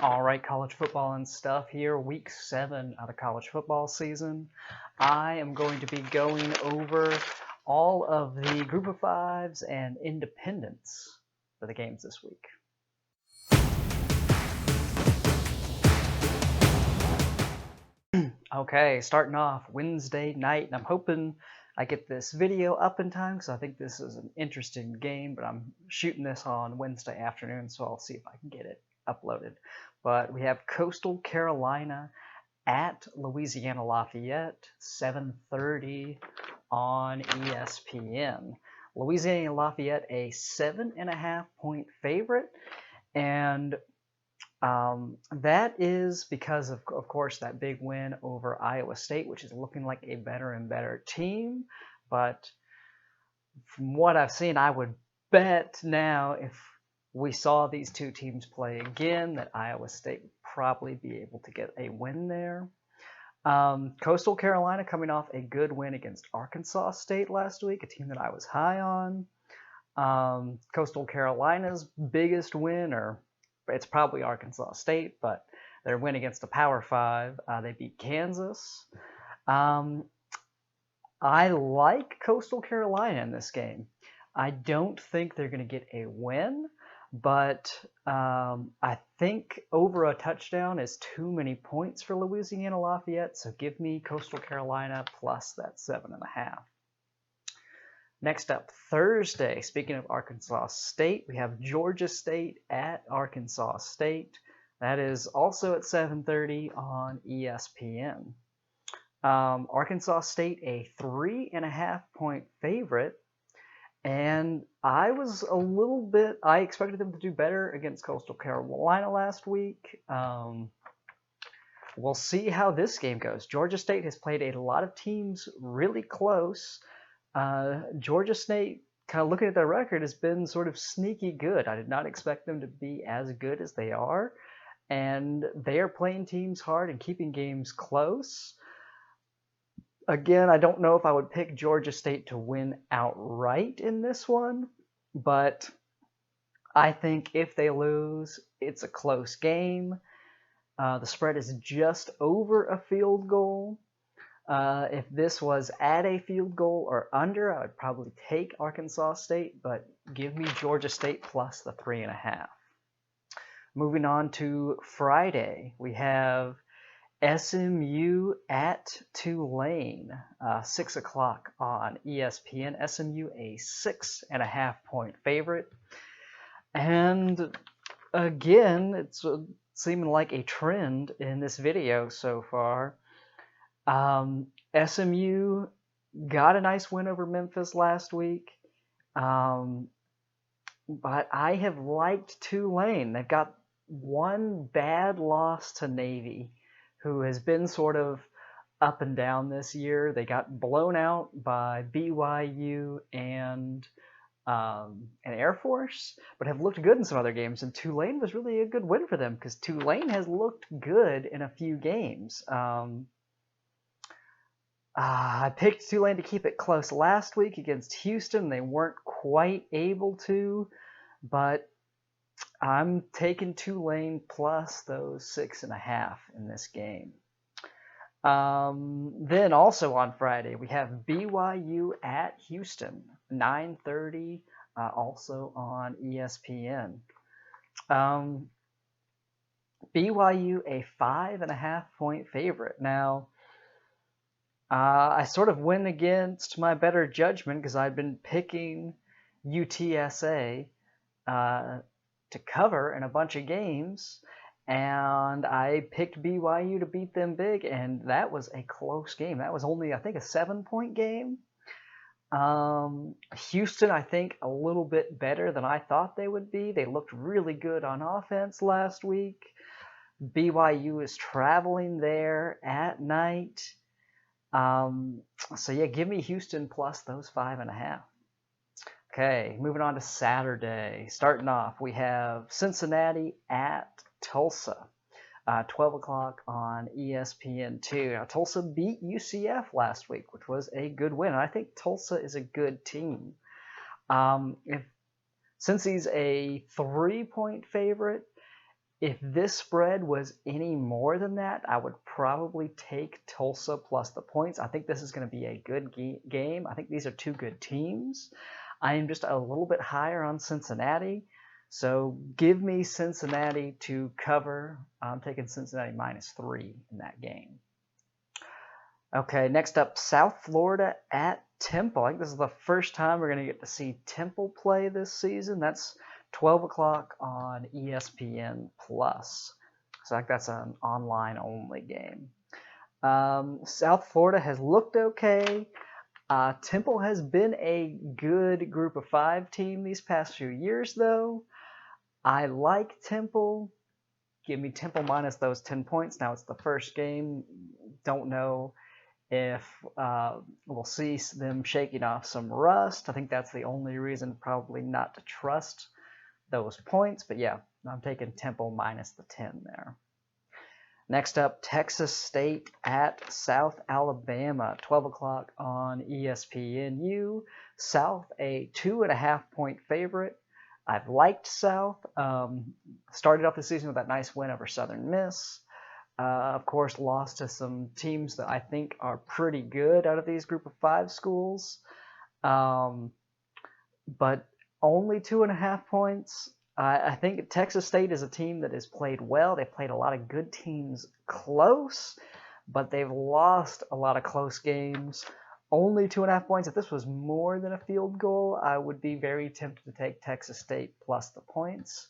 All right, college football and stuff here, week 7 of the college football season. I am going to be going over all of the group of fives and independents for the games this week. Okay, starting off Wednesday night, and I'm hoping I get this video up in time because I think this is an interesting game, but I'm shooting this on Wednesday afternoon, so I'll see if I can get it uploaded. But we have Coastal Carolina at Louisiana Lafayette, 7:30 on ESPN. Louisiana Lafayette, a 7.5 point favorite, and that is because of course, that big win over Iowa State, which is looking like a better and better team. But from what I've seen, I would bet now if we saw these two teams play again, that Iowa State would probably be able to get a win there. Coastal Carolina coming off a good win against Arkansas State last week, a team that I was high on. Coastal Carolina's biggest win, or it's probably Arkansas State, but their win against the Power 5, they beat Kansas. I like Coastal Carolina in this game. I don't think they're going to get a win, but I think over a touchdown is too many points for Louisiana Lafayette, so give me Coastal Carolina plus that 7.5. Next up, Thursday, speaking of Arkansas State, we have Georgia State at Arkansas State. That is also at 7:30 on ESPN. Arkansas State, a 3.5 point favorite. And I expected them to do better against Coastal Carolina last week. We'll see how this game goes. Georgia State has played a lot of teams really close. Georgia State, kind of looking at their record, has been sort of sneaky good. I did not expect them to be as good as they are. And they are playing teams hard and keeping games close. Again, I don't know if I would pick Georgia State to win outright in this one, but I think if they lose, it's a close game. The spread is just over a field goal. If this was at a field goal or under, I would probably take Arkansas State, but give me Georgia State plus the 3.5. Moving on to Friday, we have SMU at Tulane, 6 o'clock on ESPN. SMU, a 6.5 point favorite. And again, it's seeming like a trend in this video so far. SMU got a nice win over Memphis last week. But I have liked Tulane. They've got one bad loss to Navy, who has been sort of up and down this year. They got blown out by BYU and Air Force, but have looked good in some other games. And Tulane was really a good win for them because Tulane has looked good in a few games. I picked Tulane to keep it close last week against Houston. They weren't quite able to, but I'm taking Tulane plus those 6.5 in this game. Then also on Friday, we have BYU at Houston, 9:30, also on ESPN. BYU, a 5.5 point favorite. Now, I sort of went against my better judgment because I'd been picking UTSA to cover in a bunch of games, and I picked BYU to beat them big, and that was a close game. That was only, I think, a 7-point game. Houston, I think, a little bit better than I thought they would be. They looked really good on offense last week. BYU is traveling there at night. So yeah, give me Houston plus those 5.5. Okay, moving on to Saturday. Starting off, we have Cincinnati at Tulsa, 12 o'clock on ESPN2. Now, Tulsa beat UCF last week, which was a good win. And I think Tulsa is a good team. Since he's a 3-point favorite, If this spread was any more than that, I would probably take Tulsa plus the points. I think this is going to be a good game. I think these are two good teams. I am just a little bit higher on Cincinnati. So give me Cincinnati to cover. I'm taking Cincinnati -3 in that game. Okay, next up, South Florida at Temple. I think this is the first time we're going to get to see Temple play this season. That's 12 o'clock on ESPN+. So I think that's an online-only game. South Florida has looked okay. Temple has been a good group of 5 team these past few years, though. I like Temple. Give me Temple minus those 10 points. Now it's the first game. Don't know if we'll see them shaking off some rust. I think that's the only reason probably not to trust those points. But yeah, I'm taking Temple minus the 10 there. Next up, Texas State at South Alabama, 12 o'clock on ESPNU. South, a 2.5-point favorite. I've liked South. Started off the season with that nice win over Southern Miss. Of course, lost to some teams that I think are pretty good out of these group of 5 schools. But only 2.5 points. I think Texas State is a team that has played well. They've played a lot of good teams close, but they've lost a lot of close games. Only 2.5 points. If this was more than a field goal, I would be very tempted to take Texas State plus the points.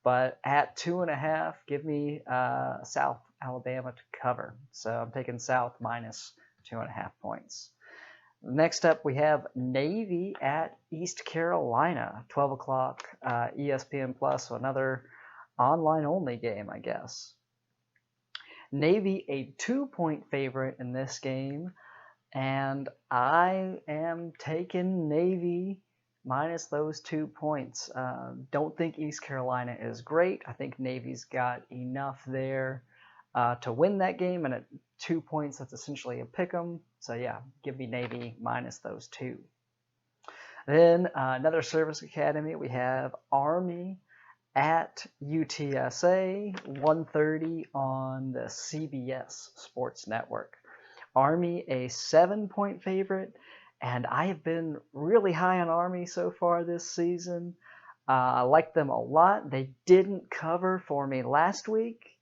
But at 2.5, give me South Alabama to cover. So I'm taking South minus 2.5 points. Next up, we have Navy at East Carolina, 12 o'clock ESPN+, so another online-only game, I guess. Navy, a 2-point favorite in this game, and I am taking Navy minus those 2 points. Don't think East Carolina is great. I think Navy's got enough there to win that game, and at 2 points, that's essentially a pick'em. So yeah, give me Navy minus those 2. Then another service academy, we have Army at UTSA, 1:30 on the CBS Sports Network. Army, a 7-point favorite, and I have been really high on Army so far this season. I like them a lot. They didn't cover for me last week.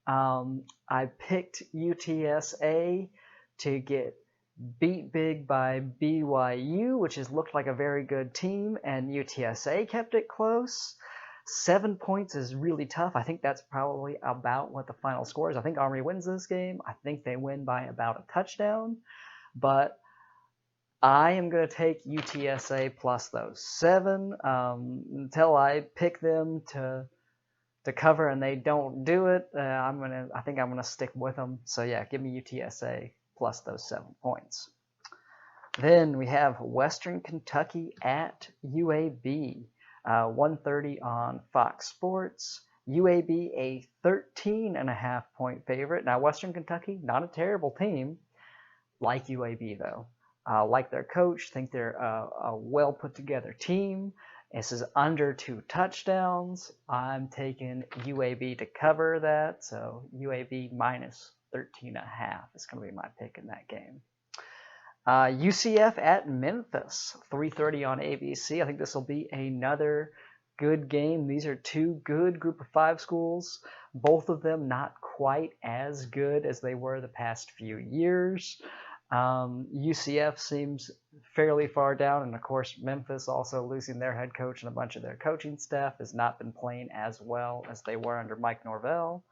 I picked UTSA to get beat big by BYU, which has looked like a very good team, and UTSA kept it close. 7 points is really tough. I think that's probably about what the final score is. I think Army wins this game. I think they win by about a touchdown, but I am going to take UTSA plus those 7 until I pick them to cover and they don't do it. I think I'm gonna stick with them. So yeah, give me UTSA plus those 7 points. Then we have Weastern Kentucky at UAB, 1:30 on Fox Sports. UAB, a 13.5-point favorite. Now Western Kentucky, not a terrible team. Like UAB though. Like their coach, think they're a well put together team. This is under 2 touchdowns. I'm taking UAB to cover that, so UAB minus 13.5 is going to be my pick in that game. UCF at Memphis, 3:30 on ABC. I think this will be another good game. These are 2 good group of 5 schools, both of them not quite as good as they were the past few years. UCF seems fairly far down, and of course Memphis also losing their head coach and a bunch of their coaching staff has not been playing as well as they were under Mike Norvell.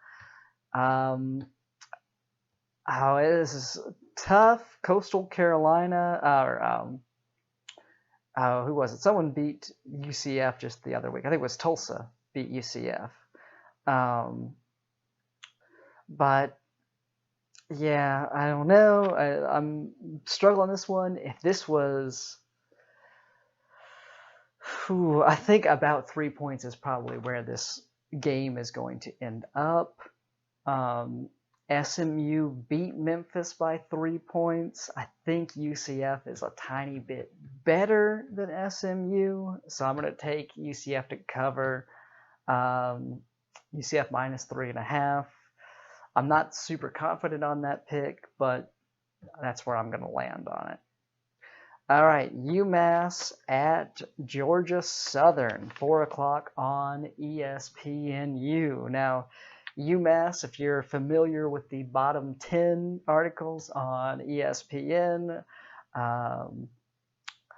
This is tough. Coastal Carolina, who was it? Someone beat UCF just the other week. I think it was Tulsa beat UCF. But yeah, I don't know. I'm struggling on this one. If this was, I think about 3 points is probably where this game is going to end up. SMU beat Memphis by 3 points. I think UCF is a tiny bit better than SMU, so I'm going to take UCF to cover. UCF minus 3.5. I'm not super confident on that pick, but that's where I'm going to land on it. All right, UMass at Georgia Southern, 4 o'clock on ESPNU. Now, UMass, if you're familiar with the bottom 10 articles on ESPN,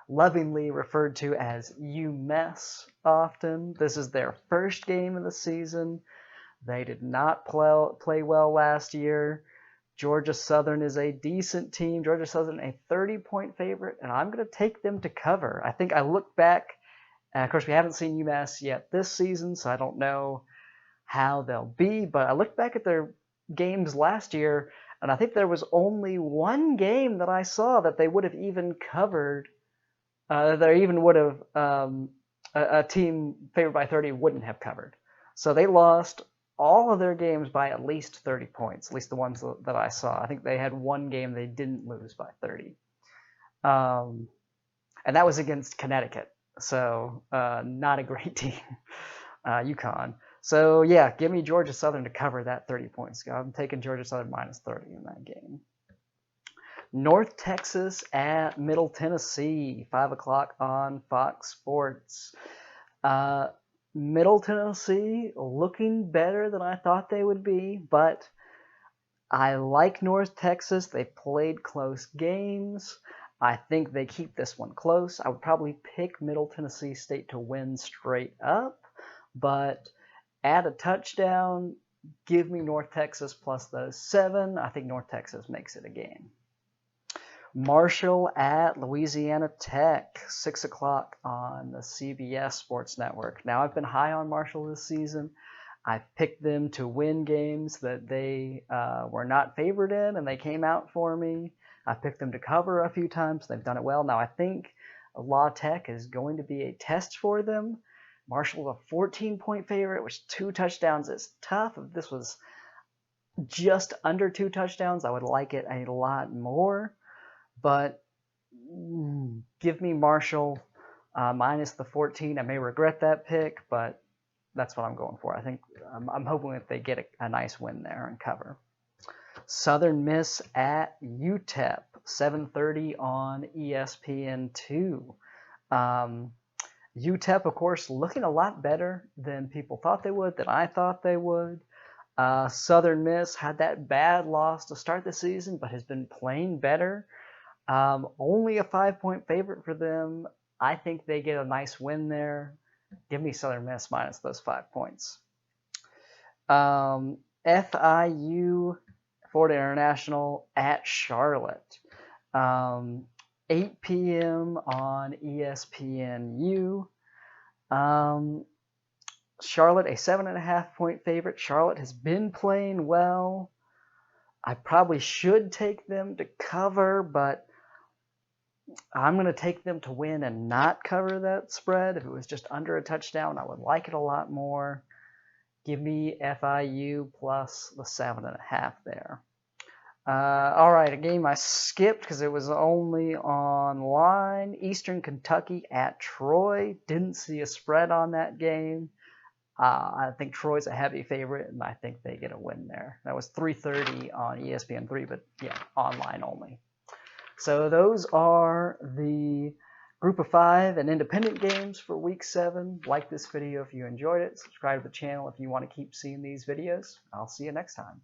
lovingly referred to as UMass often. This is their first game of the season. They did not play well last year. Georgia Southern is a decent team. Georgia Southern, a 30-point favorite, and I'm going to take them to cover. I think I look back, and of course we haven't seen UMass yet this season, so I don't know how they'll be, but I look back at their games last year, and I think there was only one game that I saw that they would have even covered. They even would have, a team favored by 30 wouldn't have covered. So they lost all of their games by at least 30 points, at least the ones that I saw. I think they had one game they didn't lose by 30. And that was against Connecticut, so not a great team, UConn. So, yeah, give me Georgia Southern to cover that 30 points. I'm taking Georgia Southern minus 30 in that game. North Texas at Middle Tennessee, 5 o'clock on Fox Sports. Middle Tennessee looking better than I thought they would be, but I like North Texas. They played close games. I think they keep this one close. I would probably pick Middle Tennessee State to win straight up, but add a touchdown, give me North Texas plus those 7. I think North Texas makes it a game. Marshall at Louisiana Tech, 6 o'clock on the CBS Sports Network. Now, I've been high on Marshall this season. I picked them to win games that they were not favored in, and they came out for me. I picked them to cover a few times. They've done it well. Now, I think La Tech is going to be a test for them. Marshall's a 14-point favorite, which 2 touchdowns is tough. If this was just under 2 touchdowns, I would like it a lot more. But give me Marshall minus the 14. I may regret that pick, but that's what I'm going for. I think I'm hoping that they get a nice win there and cover. Southern Miss at UTEP, 7:30 on ESPN2. UTEP, of course, looking a lot better than people thought they would, than I thought they would. Southern Miss had that bad loss to start the season, but has been playing better. Only a 5-point favorite for them. I think they get a nice win there. Give me Southern Miss minus those 5 points. FIU, Florida International at Charlotte. 8 p.m. on ESPNU. Charlotte, a 7.5-point favorite. Charlotte has been playing well. I probably should take them to cover, but I'm going to take them to win and not cover that spread. If it was just under a touchdown, I would like it a lot more. Give me FIU plus the 7.5 there. All right, a game I skipped because it was only online. Eastern Kentucky at Troy. Didn't see a spread on that game. I think Troy's a heavy favorite, and I think they get a win there. That was 3:30 on ESPN3, but yeah, online only. So those are the Group of 5 and independent games for Week 7. Like this video if you enjoyed it. Subscribe to the channel if you want to keep seeing these videos. I'll see you next time.